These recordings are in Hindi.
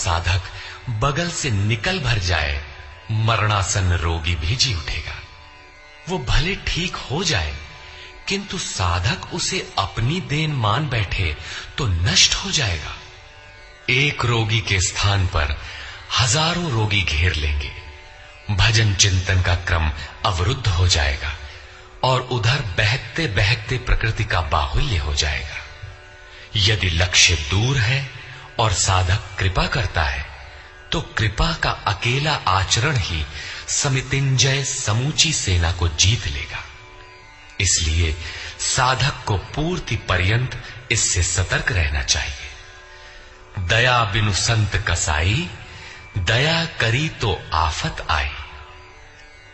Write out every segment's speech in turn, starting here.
साधक बगल से निकल भर जाए, मरणासन रोगी भी जी उठेगा। वो भले ठीक हो जाए, किंतु साधक उसे अपनी देन मान बैठे तो नष्ट हो जाएगा। एक रोगी के स्थान पर हजारों रोगी घेर लेंगे, भजन चिंतन का क्रम अवरुद्ध हो जाएगा और उधर बहकते बहकते प्रकृति का बाहुल्य हो जाएगा। यदि लक्ष्य दूर है और साधक कृपा करता है, तो कृपा का अकेला आचरण ही समितिंजय समूची सेना को जीत लेगा। इसलिए साधक को पूर्ति पर्यंत इससे सतर्क रहना चाहिए। दया बिनु संत कसाई, दया करी तो आफत आई।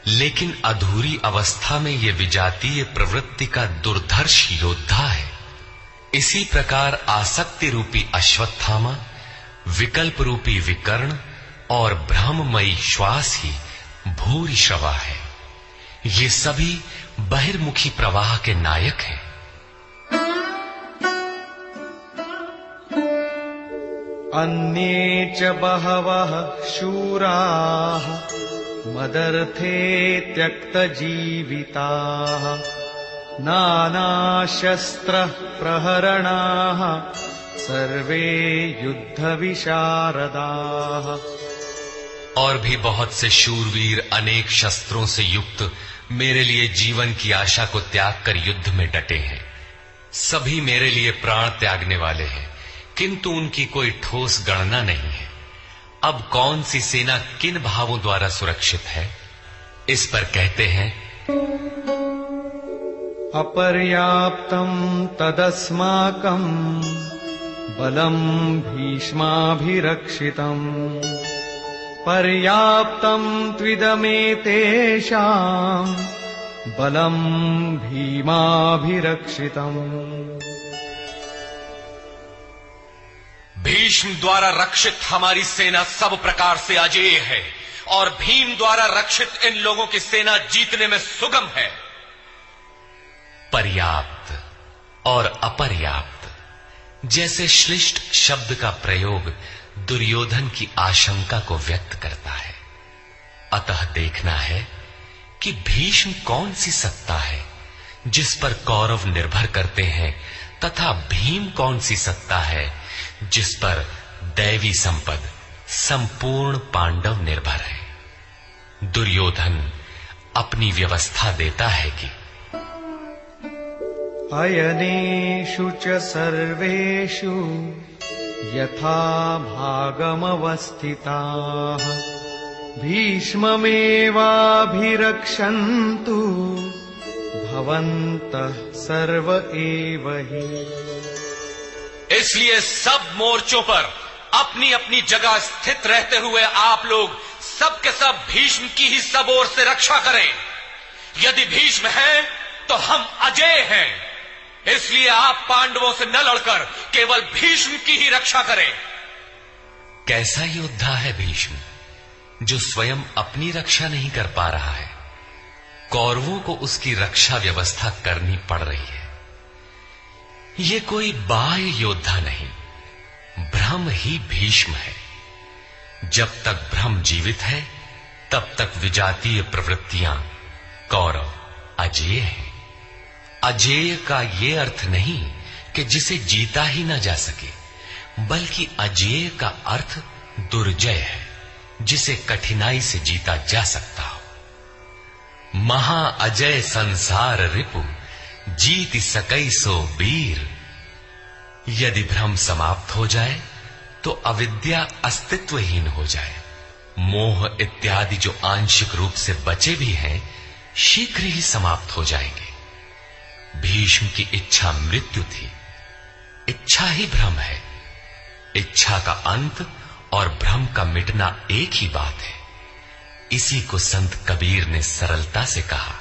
लेकिन अधूरी अवस्था में यह विजातीय प्रवृत्ति का दुर्धर्ष योद्धा है। इसी प्रकार आसक्ति रूपी अश्वत्थामा, विकल्प रूपी विकर्ण और भ्रममयी श्वास ही भूरि श्रवा है। ये सभी बहिर्मुखी प्रवाह के नायक हैं। अन्ये च बहवः शूराः मदर्थे त्यक्तजीविताः नानाशस्त्र प्रहरणाः सर्वे युद्धविशारदाः। और भी बहुत से शूरवीर अनेक शस्त्रों से युक्त मेरे लिए जीवन की आशा को त्याग कर युद्ध में डटे हैं। सभी मेरे लिए प्राण त्यागने वाले हैं, किंतु उनकी कोई ठोस गणना नहीं है। अब कौन सी सेना किन भावों द्वारा सुरक्षित है, इस पर कहते हैं अपर्याप्तम तदस्माकं बलम भीष्माभिरक्षितम् पर्याप्तम त्विदमेतेषां बलम भीमाभिरक्षितम्। भीष्म द्वारा रक्षित हमारी सेना सब प्रकार से अजेय है और भीम द्वारा रक्षित इन लोगों की सेना जीतने में सुगम है। पर्याप्त और अपर्याप्त जैसे श्लिष्ट शब्द का प्रयोग दुर्योधन की आशंका को व्यक्त करता है। अतः देखना है कि भीष्म कौन सी सत्ता है जिस पर कौरव निर्भर करते हैं, तथा भीम कौन सी सत्ता है जिस पर दैवी संपद संपूर्ण पांडव निर्भर है। दुर्योधन अपनी व्यवस्था देता है कि अयनेषु च सर्वेषु यथा भागमवस्थिताः भीष्ममेवाभिरक्षन्तु भवन्तः सर्व एव हि। इसलिए सब मोर्चों पर अपनी अपनी जगह स्थित रहते हुए आप लोग सब के सब भीष्म की ही सब ओर से रक्षा करें। यदि भीष्म हैं तो हम अजेय हैं, इसलिए आप पांडवों से न लड़कर केवल भीष्म की ही रक्षा करें। कैसा योद्धा है भीष्म, जो स्वयं अपनी रक्षा नहीं कर पा रहा है, कौरवों को उसकी रक्षा व्यवस्था करनी पड़ रही है। ये कोई बाह्य योद्धा नहीं, ब्रह्म ही भीष्म है। जब तक ब्रह्म जीवित है, तब तक विजातीय प्रवृत्तियां कौरव अजेय है। अजेय का ये अर्थ नहीं कि जिसे जीता ही न जा सके, बल्कि अजेय का अर्थ दुर्जय है, जिसे कठिनाई से जीता जा सकता हो। महा अजय संसार रिपु जीत सकई सो वीर। यदि भ्रम समाप्त हो जाए तो अविद्या अस्तित्वहीन हो जाए। मोह इत्यादि जो आंशिक रूप से बचे भी हैं, शीघ्र ही समाप्त हो जाएंगे। भीष्म की इच्छा मृत्यु थी, इच्छा ही भ्रम है। इच्छा का अंत और भ्रम का मिटना एक ही बात है। इसी को संत कबीर ने सरलता से कहा,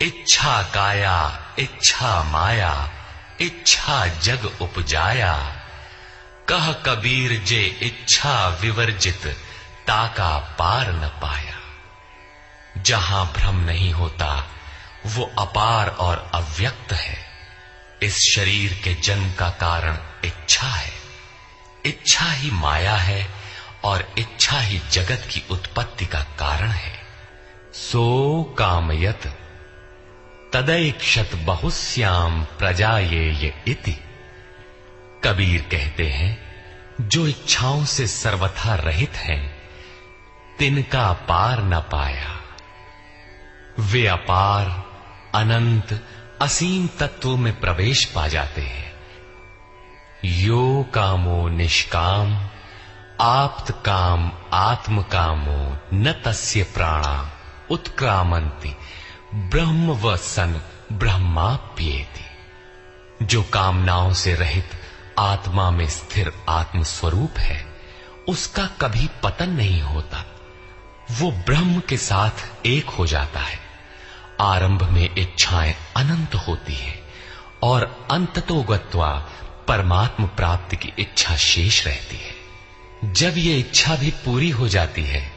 इच्छा काया इच्छा माया इच्छा जग उपजाया। कह कबीर जे इच्छा विवर्जित ताका पार न पाया। जहां भ्रम नहीं होता वो अपार और अव्यक्त है। इस शरीर के जन्म का कारण इच्छा है। इच्छा ही माया है और इच्छा ही जगत की उत्पत्ति का कारण है। सो कामयत तदैक्षत बहुश्याम प्रजायेय इति। कबीर कहते हैं, जो इच्छाओं से सर्वथा रहित हैं, तिनका पार न पाया। वे अपार, अनंत, असीम तत्वों में प्रवेश पा जाते हैं। यो कामो निष्काम आप्त काम आत्म कामो न तस्य प्राणा उत्क्रामंति ब्रह्म व सन ब्रह्माप्येति। जो कामनाओं से रहित आत्मा में स्थिर आत्म स्वरूप है, उसका कभी पतन नहीं होता। वो ब्रह्म के साथ एक हो जाता है। आरंभ में इच्छाएं अनंत होती हैं और अंततो गत्वा परमात्म प्राप्ति की इच्छा शेष रहती है। जब ये इच्छा भी पूरी हो जाती है,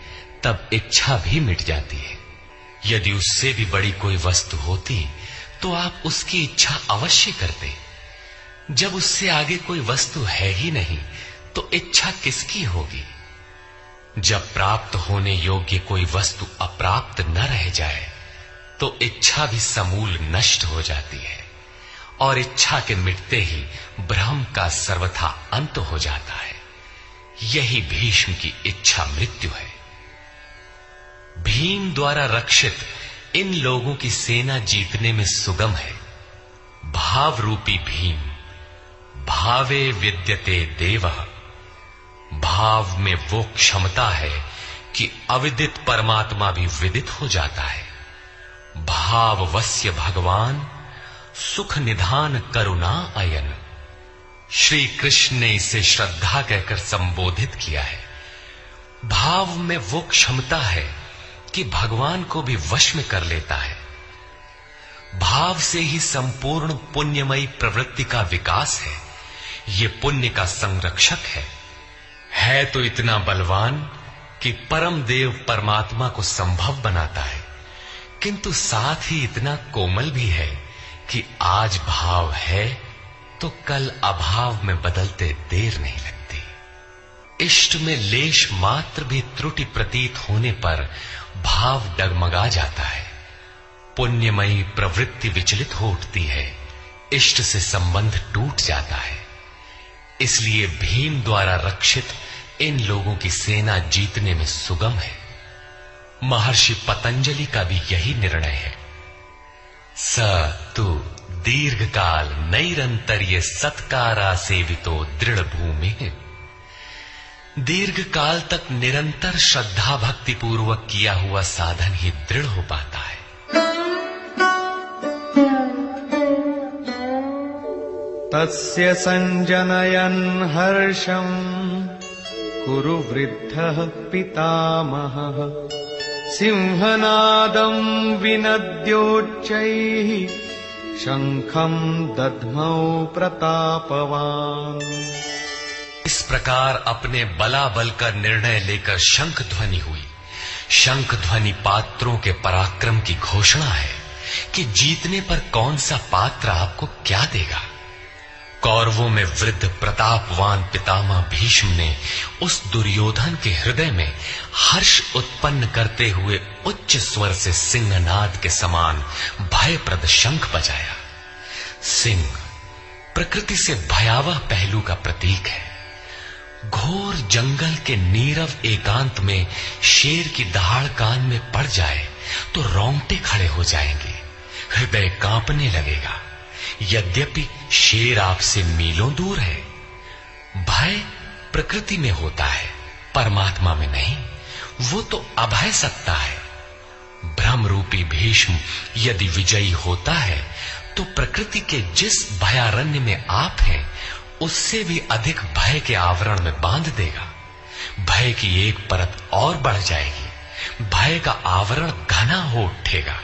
तब इच्छा भी मिट जाती है। यदि उससे भी बड़ी कोई वस्तु होती तो आप उसकी इच्छा अवश्य करते। जब उससे आगे कोई वस्तु है ही नहीं, तो इच्छा किसकी होगी? जब प्राप्त होने योग्य कोई वस्तु अप्राप्त न रह जाए, तो इच्छा भी समूल नष्ट हो जाती है और इच्छा के मिटते ही ब्रह्म का सर्वथा अंत हो जाता है। यही भीष्म की इच्छा मृत्यु है। भीम द्वारा रक्षित इन लोगों की सेना जीतने में सुगम है। भाव रूपी भीम भावे विद्यते देवः। भाव में वो क्षमता है कि अविदित परमात्मा भी विदित हो जाता है। भाववस्य भगवान सुख निधान करुणा अयन। श्री कृष्ण ने इसे श्रद्धा कहकर संबोधित किया है। भाव में वो क्षमता है कि भगवान को भी वश में कर लेता है। भाव से ही संपूर्ण पुण्यमयी प्रवृत्ति का विकास है। ये पुण्य का संरक्षक है तो इतना बलवान कि परम देव परमात्मा को संभव बनाता है, किंतु साथ ही इतना कोमल भी है कि आज भाव है तो कल अभाव में बदलते देर नहीं लगती। इष्ट में लेश मात्र भी त्रुटि प्रतीत होने पर भाव डगमगा जाता है। पुण्यमयी प्रवृत्ति विचलित हो उठती है, इष्ट से संबंध टूट जाता है। इसलिए भीम द्वारा रक्षित इन लोगों की सेना जीतने में सुगम है। महर्षि पतंजलि का भी यही निर्णय है। स तु दीर्घ काल नैरंतर्य सत्कारा सेवितो दृढ़ भूमि। दीर्घ काल तक निरंतर श्रद्धा भक्ति पूर्वक किया हुआ साधन ही दृढ़ हो पाता है। तस्य संजनयन् हर्षं कुरु वृद्धः पितामहः। सिंहनादं विनद्योच्चैः शंखं दद्मौ प्रतापवान्। इस प्रकार अपने बलाबल का निर्णय लेकर शंख ध्वनि हुई। शंख ध्वनि पात्रों के पराक्रम की घोषणा है कि जीतने पर कौन सा पात्र आपको क्या देगा। कौरवों में वृद्ध प्रतापवान पितामह भीष्म ने उस दुर्योधन के हृदय में हर्ष उत्पन्न करते हुए उच्च स्वर से सिंहनाद के समान भयप्रद शंख बजाया। सिंह प्रकृति से भयावह पहलू का प्रतीक है। घोर जंगल के नीरव एकांत में शेर की दहाड़ कान में पड़ जाए तो रोंगटे खड़े हो जाएंगे, हृदय कांपने लगेगा। यद्यपि शेर आपसे मीलों दूर है। भय प्रकृति में होता है, परमात्मा में नहीं। वो तो अभय सत्ता है। भ्रम रूपी भीष्म यदि विजयी होता है तो प्रकृति के जिस भयारण्य में आप हैं, उससे भी अधिक भय के आवरण में बांध देगा। भय की एक परत और बढ़ जाएगी, भय का आवरण घना हो उठेगा।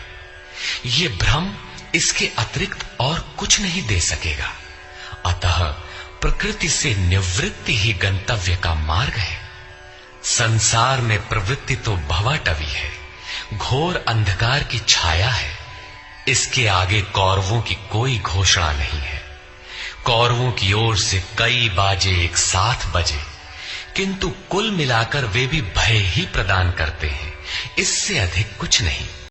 ये भ्रम इसके अतिरिक्त और कुछ नहीं दे सकेगा। अतः प्रकृति से निवृत्ति ही गंतव्य का मार्ग है। संसार में प्रवृत्ति तो भवाटवी है, घोर अंधकार की छाया है। इसके आगे कौरवों की कोई घोषणा नहीं है। कौरवों की ओर से कई बाजे एक साथ बजे, किंतु कुल मिलाकर वे भी भय ही प्रदान करते हैं, इससे अधिक कुछ नहीं।